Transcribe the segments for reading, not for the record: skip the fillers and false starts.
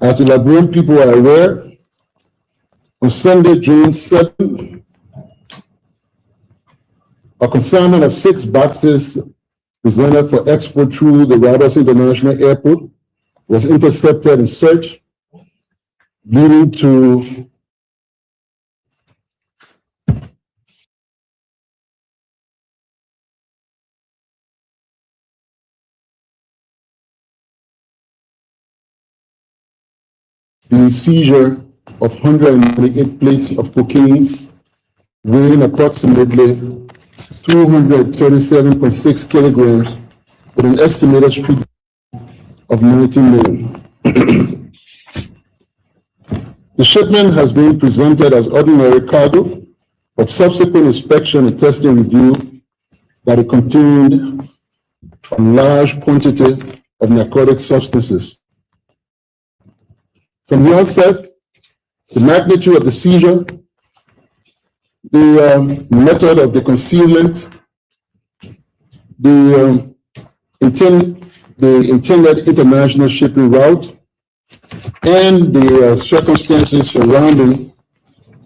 As the Liberian people are aware, on Sunday, June 7, a consignment of 6 boxes presented for export through the Roberts International Airport was intercepted and searched, leading to the seizure of 198 plates of cocaine weighing approximately 237.6 kilograms with an estimated street of 90 million. The shipment has been presented as ordinary cargo, but subsequent inspection and testing revealed that it contained a large quantity of narcotic substances. From the outset, the magnitude of the seizure, the method of the concealment, the intended international shipping route, and the circumstances surrounding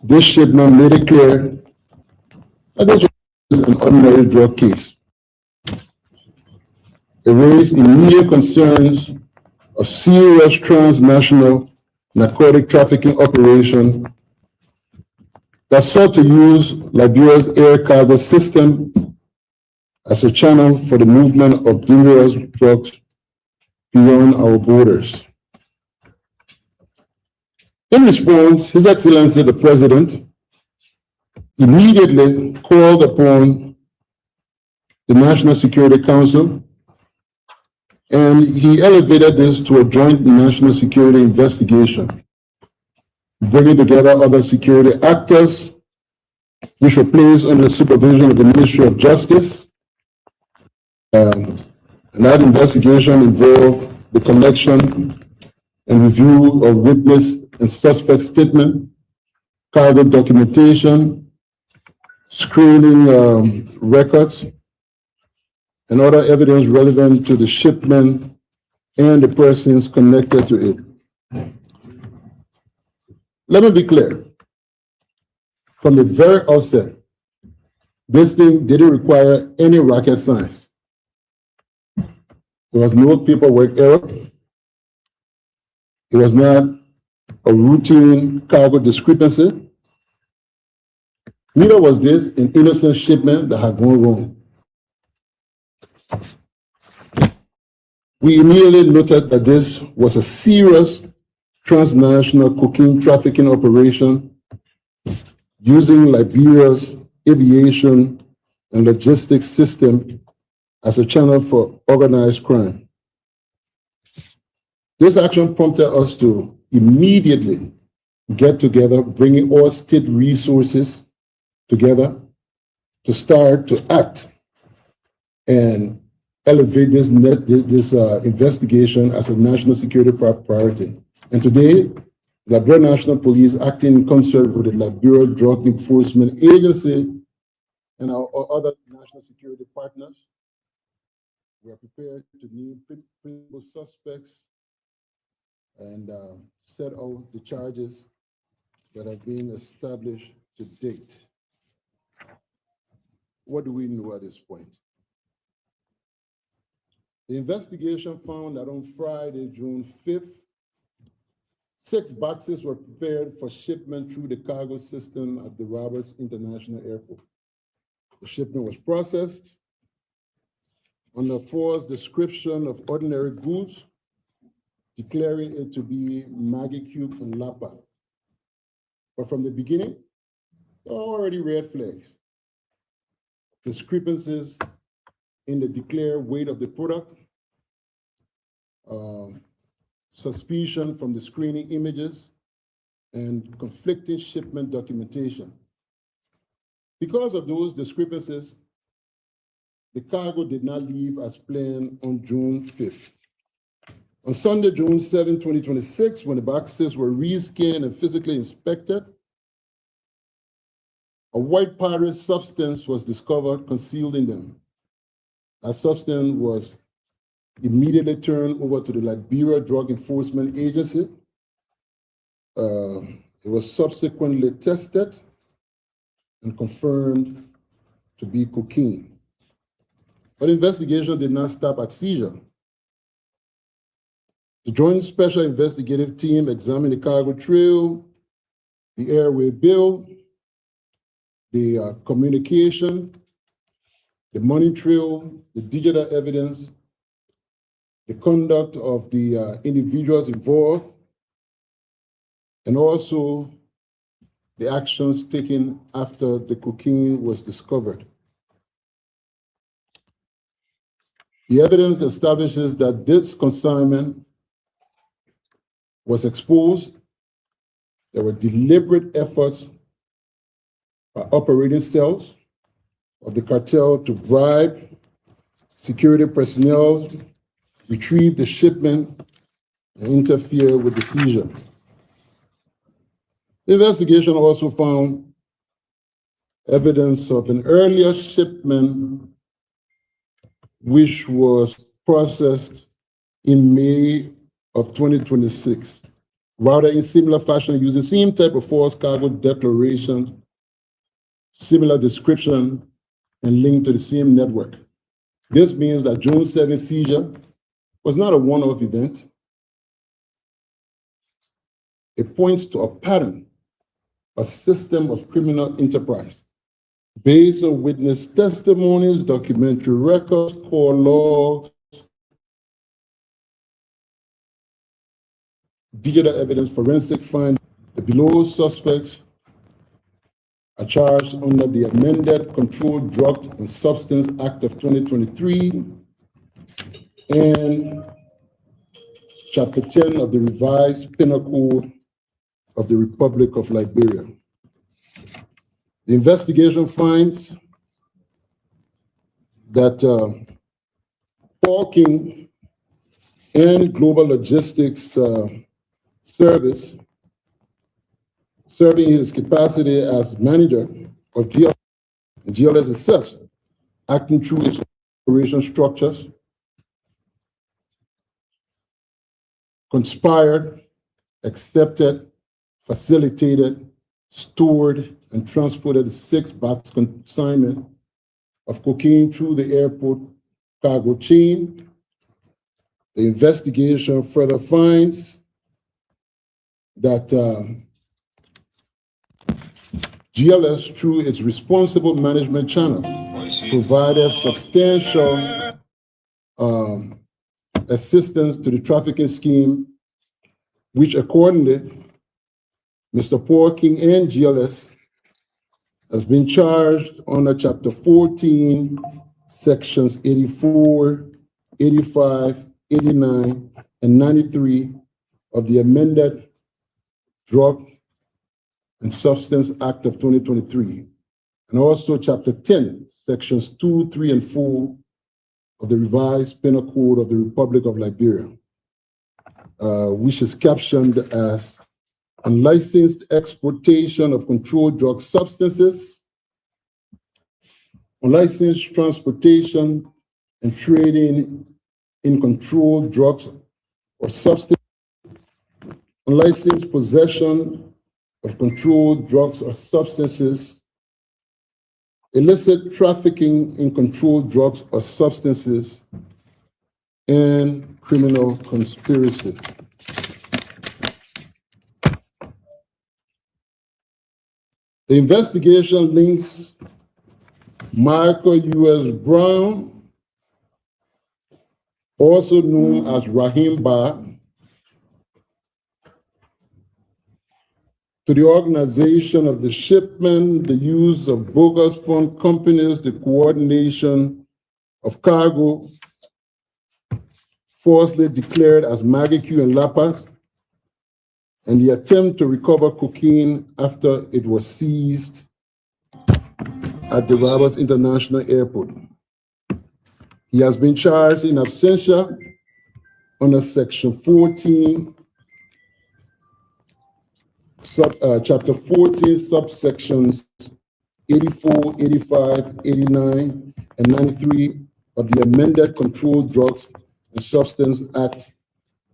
this shipment made it clear that this was an ordinary drug case. It raised immediate concerns of serious transnational narcotic trafficking operation that sought to use Liberia's air cargo system as a channel for the movement of dangerous drugs beyond our borders. In response, His Excellency the President immediately called upon the National Security Council, and he elevated this to a joint national security investigation, bringing together other security actors, which were placed under the supervision of the Ministry of Justice. And that investigation involved the collection and review of witness and suspect statement, cargo documentation, screening records, and other evidence relevant to the shipment and the persons connected to it. Let me be clear. From the very outset, this thing didn't require any rocket science. There was no paperwork error. It was not a routine cargo discrepancy. Neither was this an innocent shipment that had gone wrong. We immediately noted that this was a serious transnational cocaine trafficking operation using Liberia's aviation and logistics system as a channel for organized crime. This action prompted us to immediately get together, bringing all state resources together to start to act and elevate this investigation as a national security priority. And today, the Liberia National Police, acting in concert with the Liberia Drug Enforcement Agency and our other national security partners, we are prepared to name principal suspects and set out the charges that have been established to date. What do we know at this point? The investigation found that on Friday, June 5th, 6 boxes were prepared for shipment through the cargo system at the Roberts International Airport. The shipment was processed under FOR's description of ordinary goods, declaring it to be Maggie Cube and Lapa. But from the beginning, there were already red flags. Discrepancies in the declared weight of the product, suspicion from the screening images, and conflicting shipment documentation. Because of those discrepancies, the cargo did not leave as planned on June 5th. On Sunday, June 7, 2026, when the boxes were rescanned and physically inspected, a white powdery substance was discovered concealed in them. That substance was immediately turned over to the Liberia Drug Enforcement Agency It was subsequently tested and confirmed to be cocaine. But investigation did not stop at seizure. The Joint Special Investigative Team examined the cargo trail, the airway bill, the communication, the money trail, the digital evidence, the conduct of the individuals involved, and also the actions taken after the cocaine was discovered. The evidence establishes that this consignment was exposed. There were deliberate efforts by operating cells of the cartel to bribe security personnel, retrieve the shipment, and interfere with the seizure. The investigation also found evidence of an earlier shipment which was processed in May of 2026, rather in similar fashion, using the same type of false cargo declaration, similar description, and linked to the same network. This means that June 7 seizure was not a one-off event. It points to a pattern, a system of criminal enterprise based on witness testimonies, documentary records, court logs, digital evidence, forensic findings. The below suspects are charged under the amended Controlled Drugs and Substance Act of 2023 and Chapter 10 of the revised Penal Code of the Republic of Liberia. The investigation finds that Paul King and Global Logistics Service, serving his capacity as manager of GLS, and GLS itself, acting through its operation structures, conspired, accepted, facilitated, stored, and transported 6-box consignment of cocaine through the airport cargo chain. The investigation further finds that GLS, through its responsible management channel, provided substantial assistance to the trafficking scheme, which accordingly, Mr. Paul King and GLS has been charged under Chapter 14, Sections 84, 85, 89, and 93 of the amended Drug and Substance Act of 2023, and also Chapter 10, Sections 2, 3, and 4 of the revised Penal Code of the Republic of Liberia, which is captioned as unlicensed exportation of controlled drug substances, unlicensed transportation and trading in controlled drugs or substances, unlicensed possession of controlled drugs or substances, illicit trafficking in controlled drugs or substances, and criminal conspiracy. The investigation links Michael U.S. Brown, also known as Rahim Ba, to the organization of the shipment, the use of bogus fund companies, the coordination of cargo falsely declared as Magicu and Lapas, and the attempt to recover cocaine after it was seized at the Roberts International Airport. He has been charged in absentia under Section 14, Chapter 14, subsections 84, 85, 89, and 93 of the amended Controlled Drugs and Substance Act,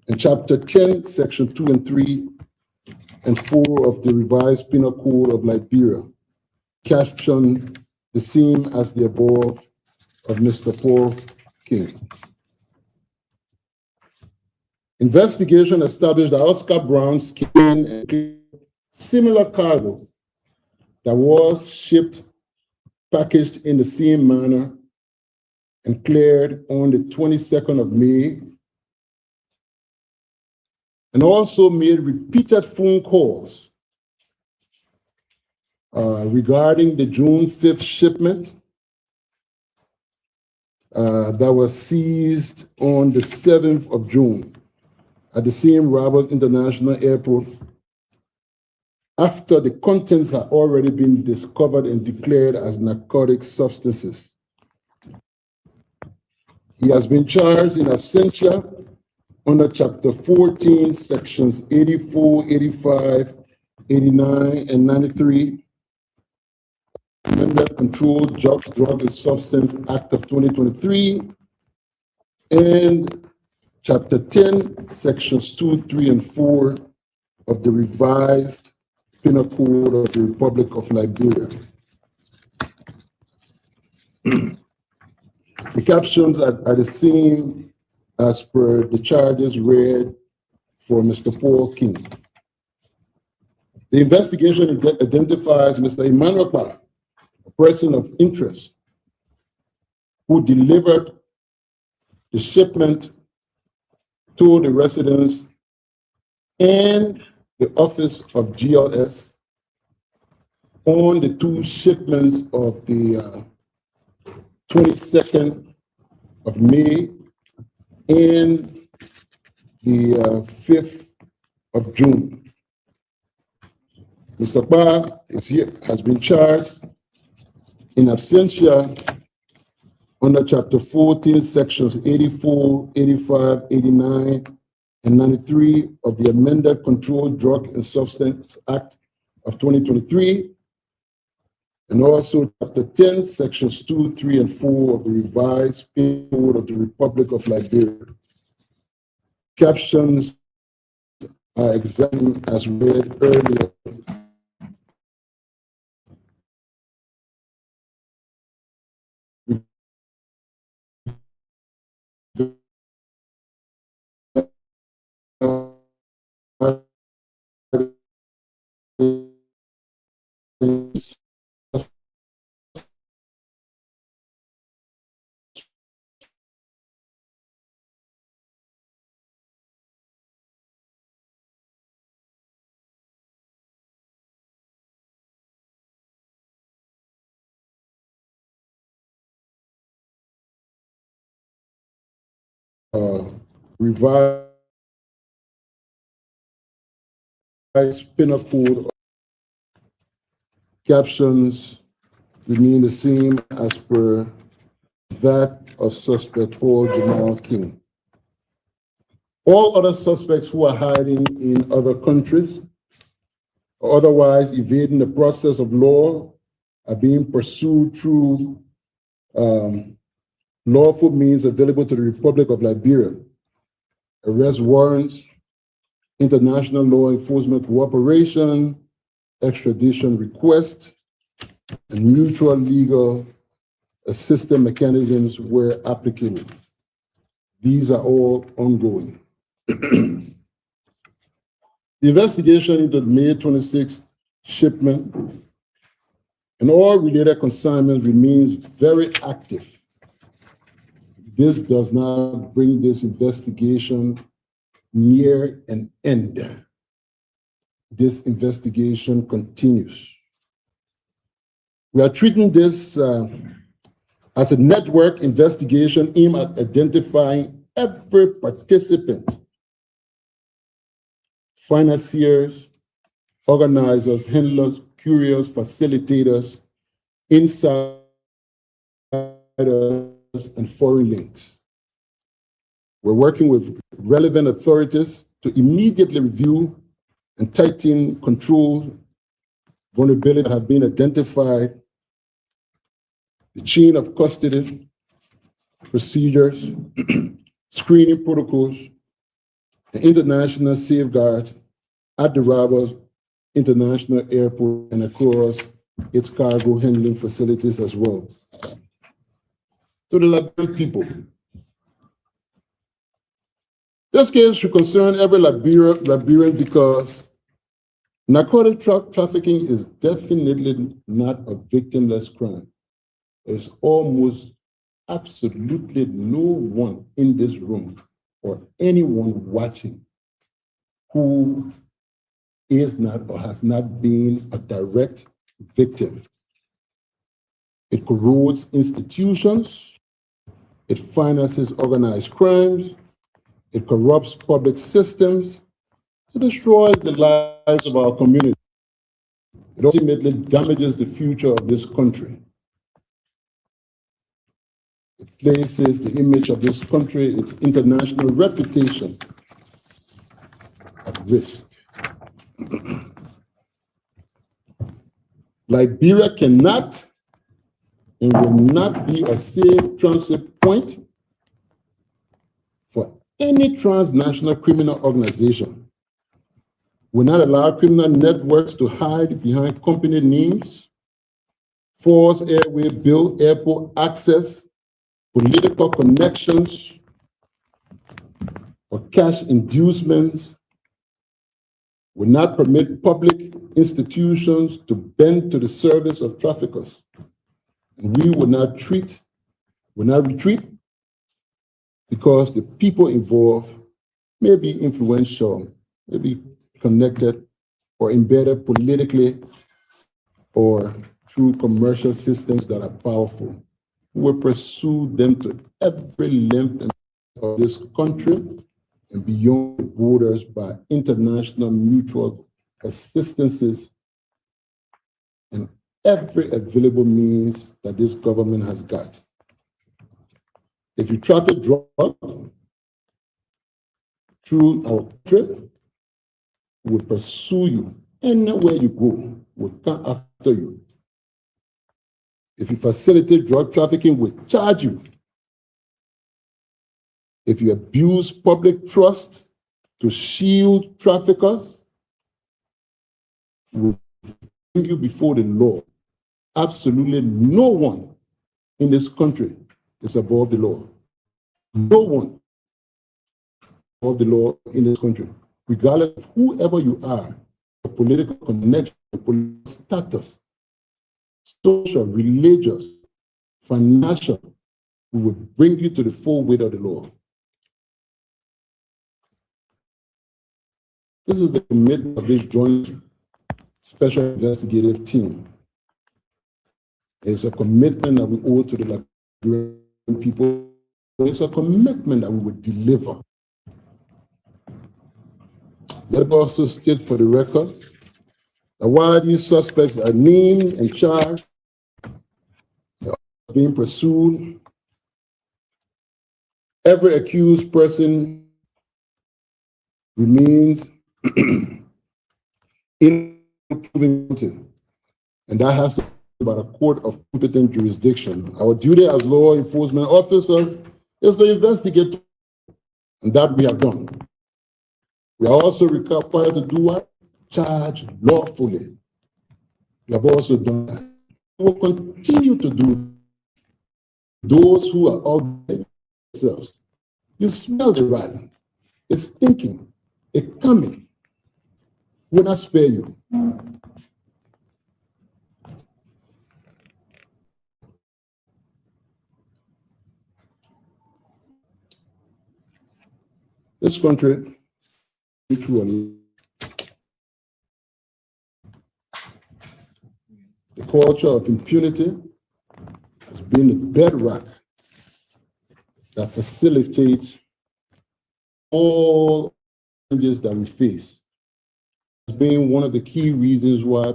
and Chapter 10, Section 2 and 3 and 4 of the revised Penal Code of Liberia, captioned the same as the above of Mr. Paul King. Investigation established that Oscar Brown scanned and similar cargo that was shipped, packaged in the same manner, and cleared on the 22nd of May, and also made repeated phone calls regarding the June 5th shipment that was seized on the 7th of June at the same Rabat International Airport after the contents had already been discovered and declared as narcotic substances. He has been charged in absentia under Chapter 14, Sections 84, 85, 89, and 93, Amended Controlled Drug and Substance Act of 2023, and Chapter 10, Sections 2, 3, and 4 of the revised Penal Code of the Republic of Liberia. The captions are the same as per the charges read for Mr. Paul King. The investigation identifies Mr. Emmanuel Kpa, a person of interest, who delivered the shipment to the residence and the office of GLS on the 2 shipments of the 22nd of May and the 5th of June. Mr. Kpa is here, has been charged in absentia under Chapter 14, Sections 84, 85, 89, and 93 of the Amended Controlled Drug and Substance Act of 2023, and also Chapter 10, Sections 2, 3, and 4 of the revised Penal Code of the Republic of Liberia. Captions are examined as read earlier. Revised Penal Code. Captions remain the same as per that of suspect Paul Jamal King. All other suspects who are hiding in other countries or otherwise evading the process of law are being pursued through lawful means available to the Republic of Liberia: arrest warrants, international law enforcement cooperation, extradition request, and mutual legal assistance mechanisms where applicable. These are all ongoing. The investigation into the May 26th shipment and all related consignments remains very active. This does not bring this investigation near an end. This investigation continues. We are treating this as a network investigation aimed at identifying every participant, financiers, organizers, handlers, couriers, facilitators, insiders, and foreign links. We're working with relevant authorities to immediately review and tighten control vulnerabilities that have been identified, the chain of custody procedures, screening protocols, and international safeguards at the Rabat International Airport and across its cargo handling facilities as well. To the Liberian people, this case should concern every Liberian because narcotic trafficking is definitely not a victimless crime. There's almost absolutely no one in this room or anyone watching who is not or has not been a direct victim. It corrodes institutions, it finances organized crimes, it corrupts public systems, it destroys the lives of our community. It ultimately damages the future of this country. It places the image of this country, its international reputation, at risk. Liberia cannot and will not be a safe transit point for any transnational criminal organization. Will not allow criminal networks to hide behind company names, force airway bill, airport access, political connections, or cash inducements. Will not permit public institutions to bend to the service of traffickers. And we will not retreat because the people involved may be influential, may be connected or embedded politically or through commercial systems that are powerful. We will pursue them to every length of this country and beyond the borders by international mutual assistances and every available means that this government has got. If you traffic drugs through our country, we will pursue you. Anywhere you go, we'll come after you. If you facilitate drug trafficking, we'll charge you. If you abuse public trust to shield traffickers, we'll bring you before the law. Absolutely no one in this country is above the law. No one above the law in this country, regardless of whoever you are, your political connection, your political status, social, religious, financial, we will bring you to the full weight of the law. This is the commitment of this joint special investigative team. It's a commitment that we owe to the Liberian people. It's a commitment that we will deliver. Let me also state for the record that while these suspects are named and charged, they are being pursued, every accused person remains in proven guilty, and that has to be by a court of competent jurisdiction. Our duty as law enforcement officers is to investigate, and that we have done. We are also required to do what? Charge lawfully. We have also done that. We will continue to do. Those who are out there themselves, you smell the rat. It's stinking. It's coming. Will not spare you. This country, the culture of impunity has been the bedrock that facilitates all challenges that we face. It's been one of the key reasons why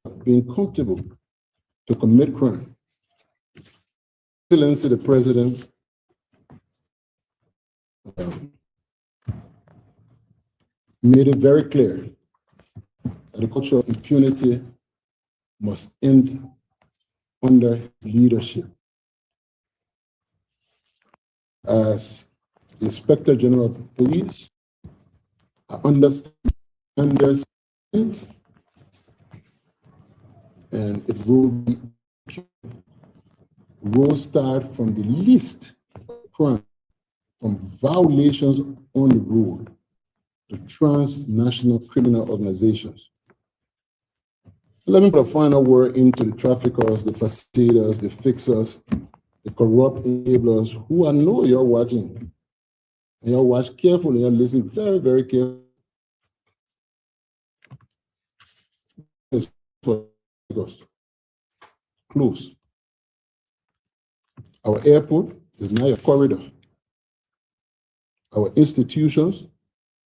I've been comfortable to commit crime. Excellency, the President made it very clear that the culture of impunity must end under his leadership. As the Inspector General of Police, I understand and will start from the least crime, from violations on the road to transnational criminal organizations. Let me put a final word into the traffickers, the facilitators, the fixers, the corrupt enablers who I know you're watching. And you'll watch carefully, you'll listen very, very carefully. Close. Our airport is now a corridor. Our institutions,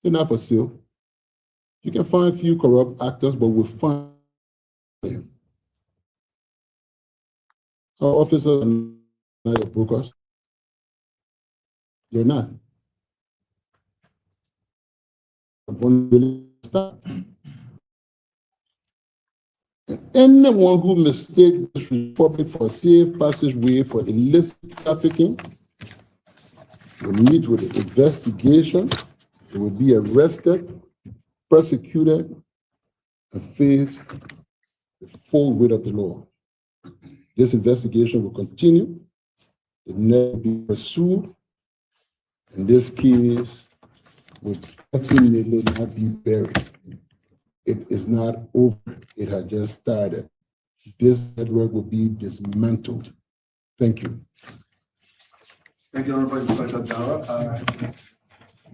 they're not for sale. You can find a few corrupt actors, but we'll find them. Our officers are not your brokers. They're not. Anyone who mistakes this republic for a safe passageway for illicit trafficking will meet with an investigation, they will be arrested, prosecuted, and face the full weight of the law. This investigation will continue, it will never be pursued, and this case will definitely not be buried. It is not over, it has just started. This network will be dismantled. Thank you. Thank you, Honorable Inspector General.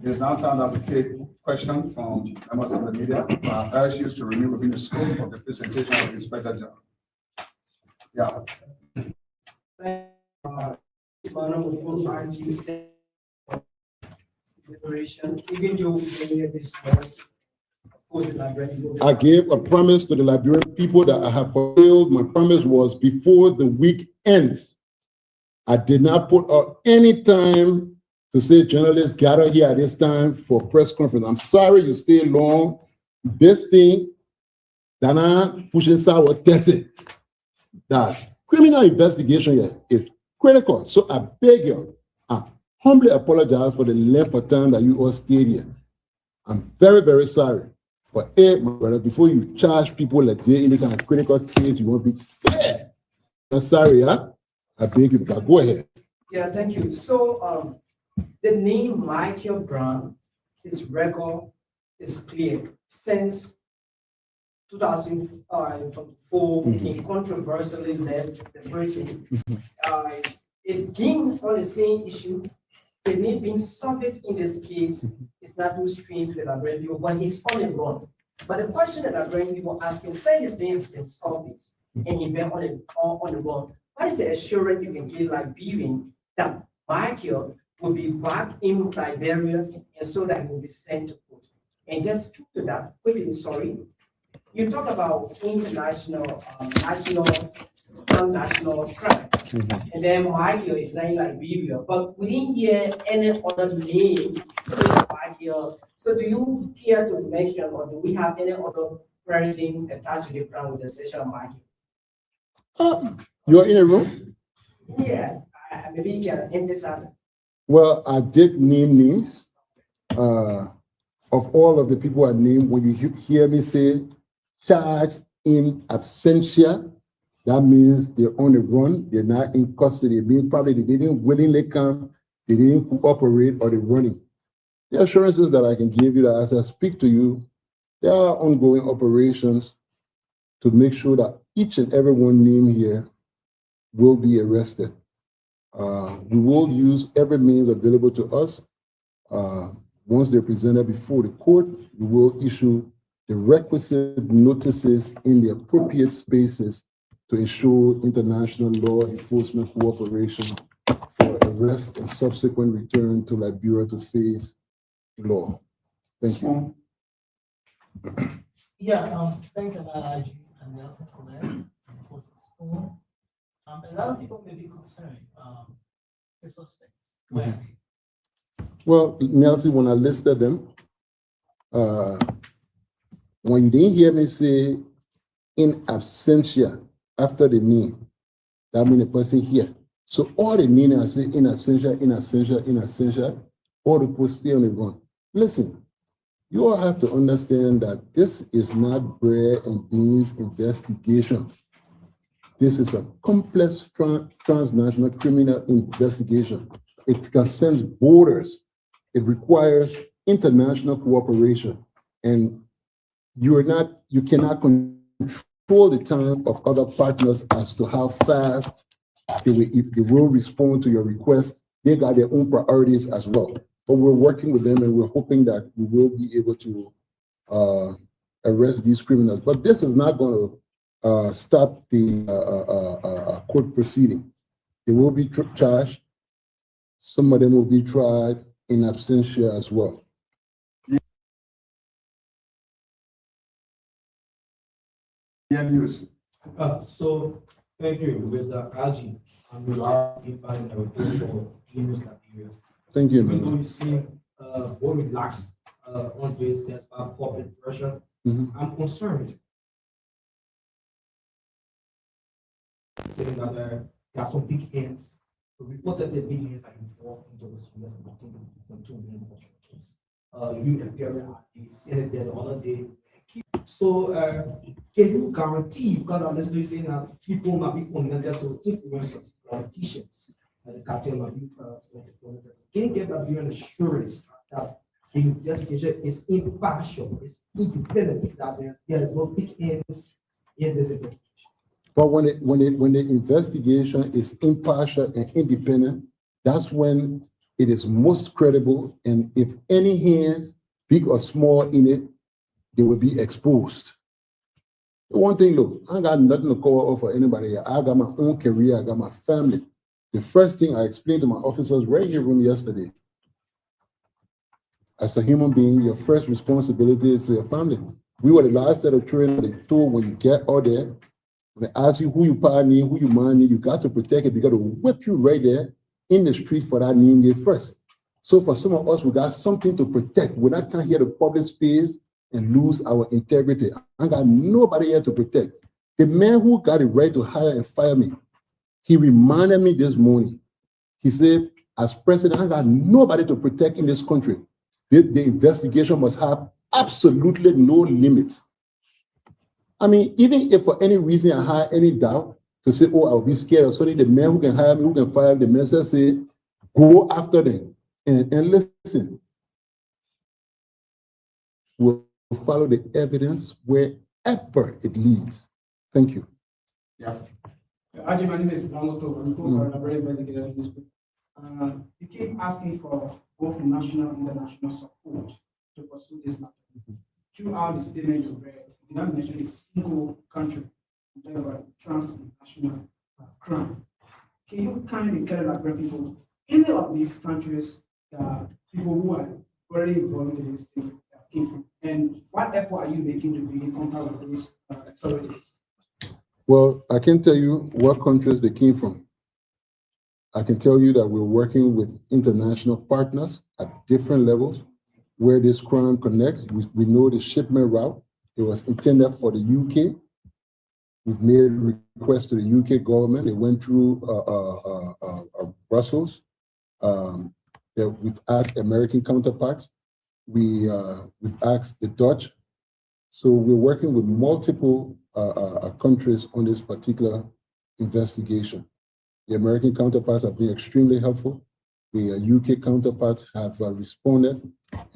It is now time to take questions from members of the media. I urge you to remain within the scope of the presentation of the Inspector General. Yeah. I gave a promise to the Liberian people that I have fulfilled. My promise was before the week ends. I did not put out any time to say journalists gather here at this time for press conference. I'm sorry you stay long. This thing, Dana pushing sour testing. That criminal investigation here is critical. So I beg you, I humbly apologize for the length of time that you all stayed here. I'm very, very sorry. But hey, my brother, before you charge people like they in any kind of critical case, you won't be fair. I'm sorry, huh? I beg you, but go ahead. Yeah, thank you. So the name Michael Brown, his record is clear. Since 2004, he controversially left the prison. Again, on the same issue, the name being surfaced in this case is not too strange to the Liberian people, but he's on the run. But the question that Liberian people asking, say his name has been surfaced and he been on the run. What is the assurance you can give Liberian that Michael will be back in Liberia and so that he will be sent to court? And just to that, quickly, sorry, you talk about international, national, national crime. And then Michael is not in Liberia, but we didn't hear any other name Michael. So do you care to mention or do we have any other person attached to the crime with the session of Michael? You're in a room? Yeah, maybe you can emphasize. Well, I did name names of all of the people I named. When you hear me say charge in absentia, that means they're on the run, they're not in custody. It means probably they didn't willingly come, they didn't cooperate, or they're running. The assurances that I can give you that as I speak to you, there are ongoing operations to make sure that each and every one named here will be arrested. We will use every means available to us. Once they're presented before the court, we will issue the requisite notices in the appropriate spaces to ensure international law enforcement cooperation for arrest and subsequent return to Liberia to face the law. Thank you. Yeah, thanks a lot, Ajay and Nelson for that. A lot of people may be concerned, the suspects. Where? Well, Nelson, when I listed them, when you didn't hear me say in absentia after the name, that means the person here. So all the name I say in absentia, in absentia, in absentia, all the people stay on the run. Listen, you all have to understand that this is not bread and beans investigation. This is a complex transnational criminal investigation. It transcends borders. It requires international cooperation. And you cannot control the time of other partners as to how fast they will respond to your request. They got their own priorities as well. But we're working with them and we're hoping that we will be able to arrest these criminals. But this is not going to stop the court proceeding. They will be charged. Some of them will be tried in absentia as well. Yeah, news. So, thank you, Mr. Aji. And we are inviting our people for Liberia. Thank you. Even though you seem more relaxed on this despite public pressure, I'm concerned. Saying that there are some big hands. We reported the big hands are involved into this investigation from 2 million case. You appearing at the Senate the other day. So, can you guarantee, because I'm listening saying that people might be connected to influencers, politicians, and the cartel might be connected. Can you get that an assurance that the investigation is impartial, is independent, that there is no big hands in this investigation? But when the investigation is impartial and independent, that's when it is most credible. And if any hands, big or small, in it, they will be exposed. One thing, look, I got nothing to call off for anybody here. I got my own career, I got my family. The first thing I explained to my officers right in your room yesterday, as a human being, your first responsibility is to your family. We were the last set of children they told when you get out there, when they ask you who you partner, who you man, you got to protect it. You got to whip you right there in the street for that name there first. So for some of us, we got something to protect. We're not coming here to public space and lose our integrity. I got nobody here to protect. The man who got the right to hire and fire me, he reminded me this morning. He said, as president, I got nobody to protect in this country. The investigation must have absolutely no limits. I mean, even if for any reason I had any doubt to say, oh, I'll be scared or something, the man who can hire me, who can fire me, the man says, say, go after them. And listen, we'll follow the evidence wherever it leads. Thank you. Yeah. Ajay, my name is Bangoto. I'm for Liberia Investigative Newspaper. You keep asking for both national and international support to pursue this matter. Throughout the statement you read, you did not mention a single country about transnational crime. Can you kindly tell Liberian people, any of these countries, people who are already involved in this thing came from, and what effort are you making to be in contact with those authorities? Well, I can tell you what countries they came from. I can tell you that we're working with international partners at different levels where this crime connects. We know the shipment route. It was intended for the UK. We've made a request to the UK government. It went through Brussels. We've asked American counterparts. We've asked the Dutch. So we're working with multiple countries on this particular investigation. The American counterparts have been extremely helpful. The UK counterparts have responded,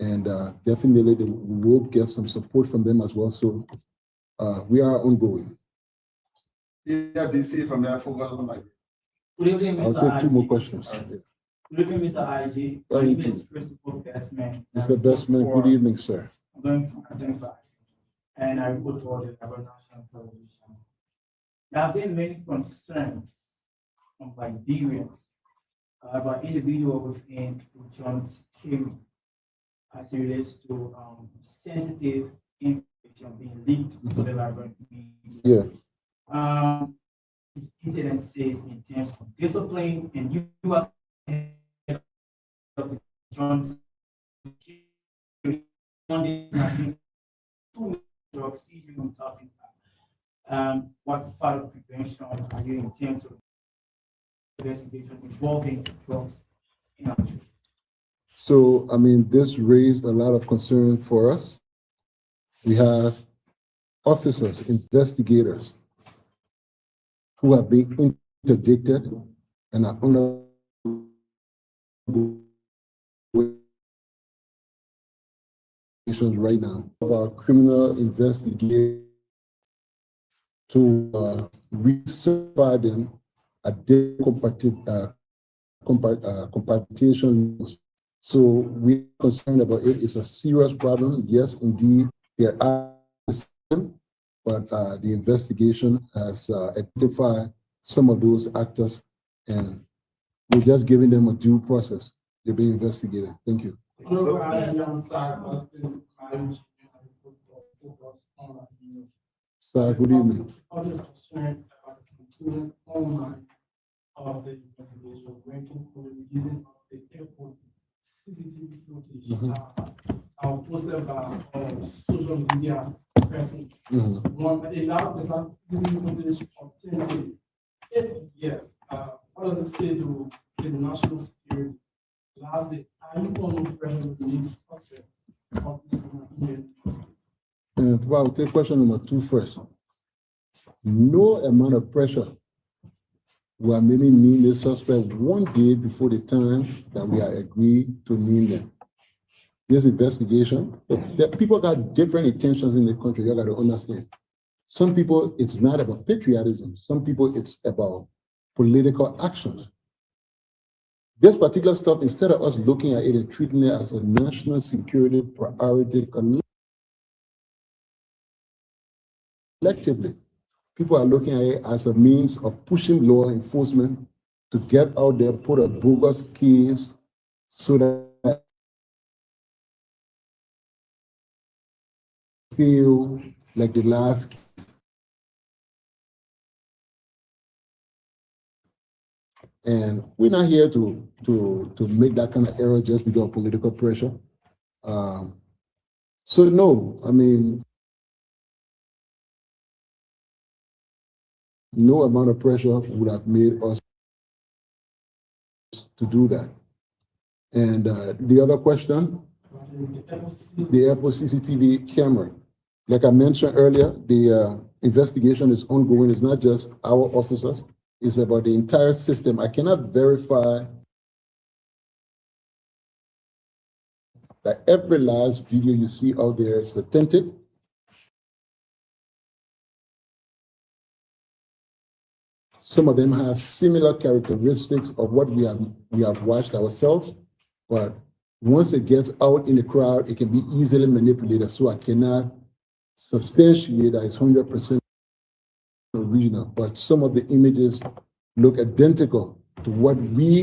and definitely we will get some support from them as well. So we are ongoing. Yeah, DC from there, focus on like. Good evening, I'll Mr. take two more IG. questions. Good evening, Mr. IG. My name is Christopher Bestman. Mr. Bestman, good evening, sir. I'm going from Identify, and I report for the Liberia National Police. There have been many concerns from Liberians about individuals within the joint security as it relates to sensitive information being leaked to the Liberian media. Yeah. Incident says in terms of discipline, and you as head of the joint security, two drugs you're talking about. What further prevention are you intend to investigation involving drugs in our country? So, I mean, this raised a lot of concern for us. We have officers, investigators who have been interdicted and are undergoing right now of our criminal investigation to recertify them at their compartmentation levels. So we're concerned about it. It's a serious problem. Yes, indeed, there are some, but the investigation has identified some of those actors, and we're just giving them a due process. They're being investigated. Thank you. Honorable Adrian Sir, Austin, Marriage, and focus on Sir, good evening. I was concerned about the continuing online of the investigation, waiting for the releasing of the airport CCTV footage. Our posted by social media person. One, is that CCTV footage authentic? If yes, what does it say to the national security? Lastly, are you under pressure to release suspect of this email? Well, I'll take question number 2 first. No amount of pressure will make me name the suspect 1 day before the time that we are agreed to name them. This investigation, people got different intentions in the country. You got to understand. Some people, it's not about patriotism. Some people, it's about political actions. This particular stuff, instead of us looking at it and treating it as a national security priority collectively, people are looking at it as a means of pushing law enforcement to get out there, put a bogus case so that feel like the last case. And we're not here to make that kind of error just because of political pressure. So no, I mean, no amount of pressure would have made us to do that. And the other question, the airport CCTV camera. Like I mentioned earlier, the investigation is ongoing. It's not just our officers. It's about the entire system. I cannot verify that every last video you see out there is authentic. Some of them have similar characteristics of what we have watched ourselves, but once it gets out in the crowd, it can be easily manipulated. So I cannot substantiate that it's 100% original, but some of the images look identical to what we